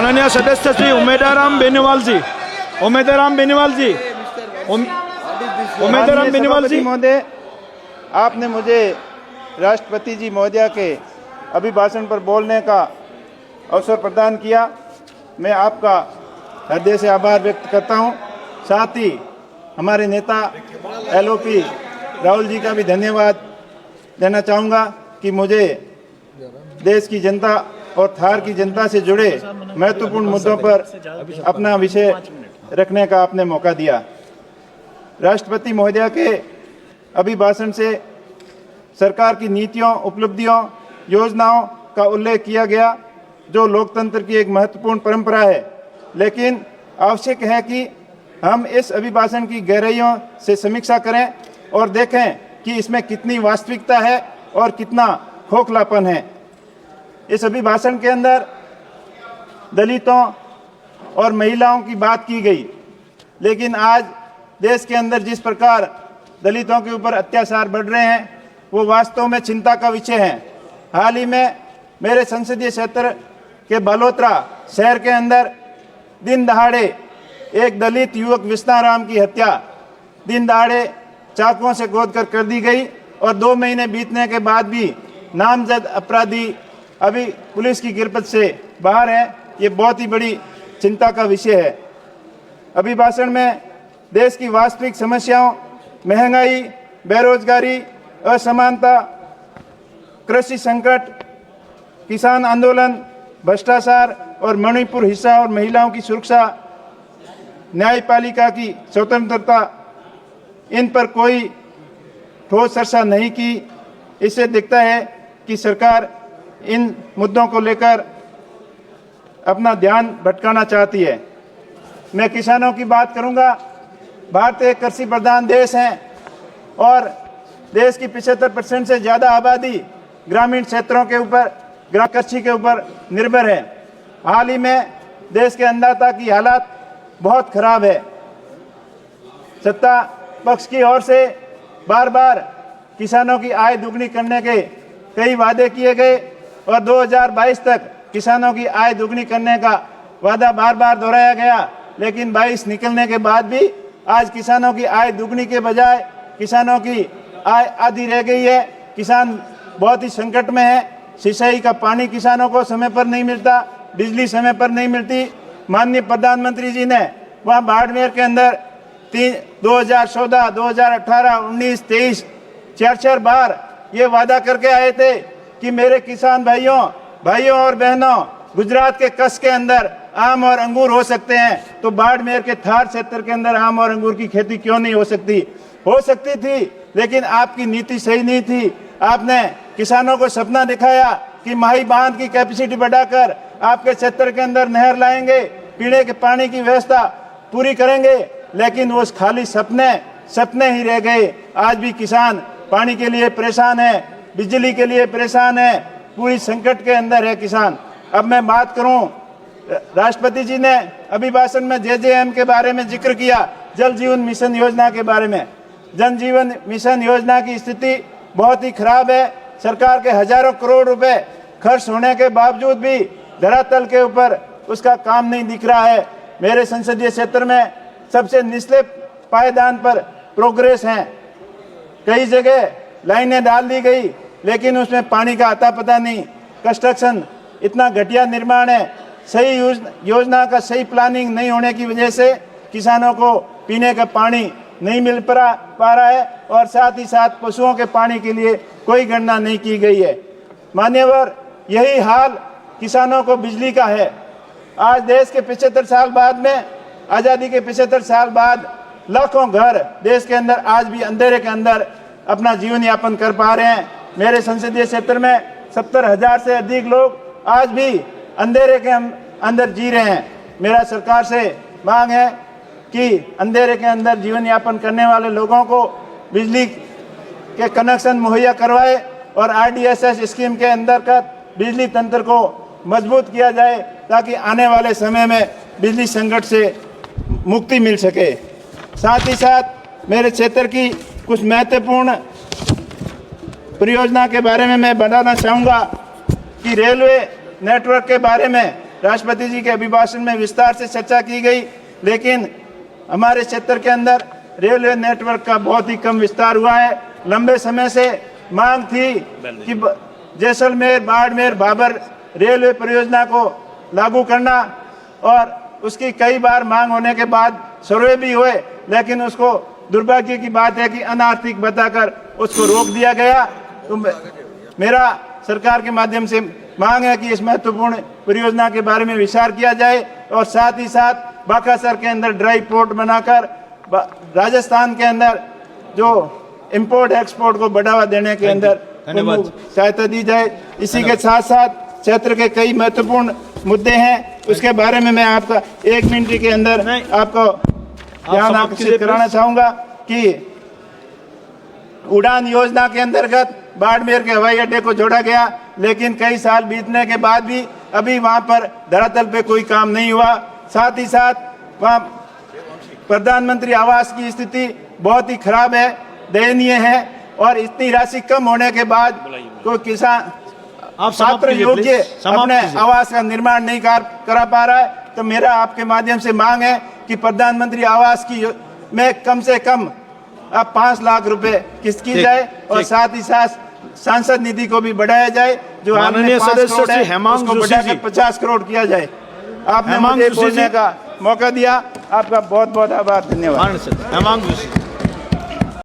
माननीय सदस्य श्री उमेदराम बेनीवाल जी, उमेदराम बेनीवाल जी, उमेदराम बेनीवाल जी महोदय, आपने मुझे राष्ट्रपति जी महोदया के अभिभाषण पर बोलने का अवसर प्रदान किया। मैं आपका हृदय से आभार व्यक्त करता हूं। साथ ही हमारे नेता LOP राहुल जी का भी धन्यवाद देना चाहूँगा कि मुझे देश की जनता और थार की जनता से जुड़े महत्वपूर्ण मुद्दों पर अपना विषय रखने का आपने मौका दिया। राष्ट्रपति महोदया के अभिभाषण से सरकार की नीतियों, उपलब्धियों, योजनाओं का उल्लेख किया गया, जो लोकतंत्र की एक महत्वपूर्ण परंपरा है। लेकिन आवश्यक है कि हम इस अभिभाषण की गहराइयों से समीक्षा करें और देखें कि इसमें कितनी वास्तविकता है और कितना खोखलापन है। इस अभिभाषण के अंदर दलितों और महिलाओं की बात की गई, लेकिन आज देश के अंदर जिस प्रकार दलितों के ऊपर अत्याचार बढ़ रहे हैं वो वास्तव में चिंता का विषय है। हाल ही में मेरे संसदीय क्षेत्र के बलोत्रा शहर के अंदर दिन दहाड़े एक दलित युवक विष्णाराम की हत्या दिन दहाड़े चाकुओं से गोद कर दी गई और 2 महीने बीतने के बाद भी नामजद अपराधी अभी पुलिस की गिरफ्त से बाहर है। ये बहुत ही बड़ी चिंता का विषय है। अभिभाषण में देश की वास्तविक समस्याओं, महंगाई, बेरोजगारी, असमानता, कृषि संकट, किसान आंदोलन, भ्रष्टाचार और मणिपुर हिंसा और महिलाओं की सुरक्षा, न्यायपालिका की स्वतंत्रता, इन पर कोई ठोस चर्चा नहीं की। इससे दिखता है कि सरकार इन मुद्दों को लेकर अपना ध्यान भटकाना चाहती है। मैं किसानों की बात करूंगा। भारत एक कृषि प्रधान देश है और देश की 75% से ज़्यादा आबादी ग्रामीण क्षेत्रों के ऊपर, कृषि के ऊपर निर्भर है। हाल ही में देश के अन्नदाता की हालत बहुत खराब है। सत्ता पक्ष की ओर से बार बार किसानों की आय दुगनी करने के कई वादे किए गए और 2022 तक किसानों की आय दुगनी करने का वादा बार बार दोहराया गया, लेकिन 22 निकलने के बाद भी आज किसानों की आय दुगनी के बजाय किसानों की आय आधी रह गई है। किसान बहुत ही संकट में है। सिंचाई का पानी किसानों को समय पर नहीं मिलता, बिजली समय पर नहीं मिलती। माननीय प्रधानमंत्री जी ने वहाँ बाड़मेर के अंदर 2014, 2018, 19, 23 4 बार ये वादा करके आए थे कि मेरे किसान भाइयों और बहनों, गुजरात के कच्छ के अंदर आम और अंगूर हो सकते हैं, तो बाड़मेर के थार क्षेत्र के अंदर आम और अंगूर की खेती क्यों नहीं हो सकती? हो सकती थी, लेकिन आपकी नीति सही नहीं थी। आपने किसानों को सपना दिखाया कि माही बांध की कैपेसिटी बढ़ाकर आपके क्षेत्र के अंदर नहर लाएंगे, पीने के पानी की व्यवस्था पूरी करेंगे, लेकिन वो खाली सपने ही रह गए। आज भी किसान पानी के लिए परेशान है, बिजली के लिए परेशान है, पूरी संकट के अंदर है किसान। अब मैं बात करूं, राष्ट्रपति जी ने अभिभाषण में JJM के बारे में जिक्र किया, जल जीवन मिशन योजना के बारे में। जल जीवन मिशन योजना की स्थिति बहुत ही खराब है। सरकार के हजारों करोड़ रुपए खर्च होने के बावजूद भी धरातल के ऊपर उसका काम नहीं दिख रहा है। मेरे संसदीय क्षेत्र में सबसे निचले पायदान पर प्रोग्रेस हैं। कई जगह लाइनें डाल दी गई, लेकिन उसमें पानी का अता पता नहीं। कंस्ट्रक्शन इतना घटिया निर्माण है, सही योजना का सही प्लानिंग नहीं होने की वजह से किसानों को पीने का पानी नहीं मिल पा रहा है और साथ ही साथ पशुओं के पानी के लिए कोई गणना नहीं की गई है। मान्यवर, यही हाल किसानों को बिजली का है। आज देश के 75 साल बाद में, आज़ादी के 75 साल बाद लाखों घर देश के अंदर आज भी अंधेरे के अंदर अपना जीवन यापन कर पा रहे हैं। मेरे संसदीय क्षेत्र में 70,000 से अधिक लोग आज भी अंधेरे के अंदर जी रहे हैं। मेरा सरकार से मांग है कि अंधेरे के अंदर जीवन यापन करने वाले लोगों को बिजली के कनेक्शन मुहैया करवाए और RDSS स्कीम के अंतर्गत बिजली तंत्र को मजबूत किया जाए, ताकि आने वाले समय में बिजली संकट से मुक्ति मिल सके। साथ ही साथ मेरे क्षेत्र की कुछ महत्वपूर्ण परियोजना के बारे में मैं बताना चाहूँगा कि रेलवे नेटवर्क के बारे में राष्ट्रपति जी के अभिभाषण में विस्तार से चर्चा की गई, लेकिन हमारे क्षेत्र के अंदर रेलवे नेटवर्क का बहुत ही कम विस्तार हुआ है। लंबे समय से मांग थी कि जैसलमेर, बाड़मेर, भाबर रेलवे परियोजना को लागू करना, और उसकी कई बार मांग होने के बाद सर्वे भी हुए, लेकिन उसको दुर्भाग्य की बात है कि अनार्थिक बताकर उसको रोक दिया गया। तो मेरा सरकार के माध्यम से मांग है कि इस महत्वपूर्ण परियोजना के बारे में विचार किया जाए, और साथ ही साथ बाकासर के अंदर ड्राई पोर्ट बनाकर राजस्थान के अंदर जो इंपोर्ट एक्सपोर्ट को बढ़ावा देने के अंदर सहायता दी जाए। इसी के साथ साथ क्षेत्र के कई महत्वपूर्ण मुद्दे हैं, उसके बारे में मैं आपका 1 मिनट के अंदर आपको ध्यान आकर्षित कराना चाहूंगा कि उड़ान योजना के अंतर्गत बाड़मेर के हवाई अड्डे को जोड़ा गया, लेकिन कई साल बीतने के बाद भी अभी वहां पर धरातल पे कोई काम नहीं हुआ। साथ ही साथ वहां प्रधानमंत्री आवास की स्थिति बहुत ही खराब है, दयनीय है, और इतनी राशि कम होने के बाद कोई किसान छात्र योग्य अपने आवास का निर्माण नहीं करा पा रहा है। तो मेरा आपके माध्यम से मांग है कि प्रधानमंत्री आवास की में कम से कम अब 5 लाख रुपए किस्त की जाए, और साथ ही साथ सांसद निधि को भी बढ़ाया जाए, जो माननीय सदस्य श्री हेमांग जोशी जी 50 करोड़ किया जाए। आपने मुझे बोलने का मौका दिया, आपका बहुत बहुत आभार, धन्यवाद। हेमांग जोशी।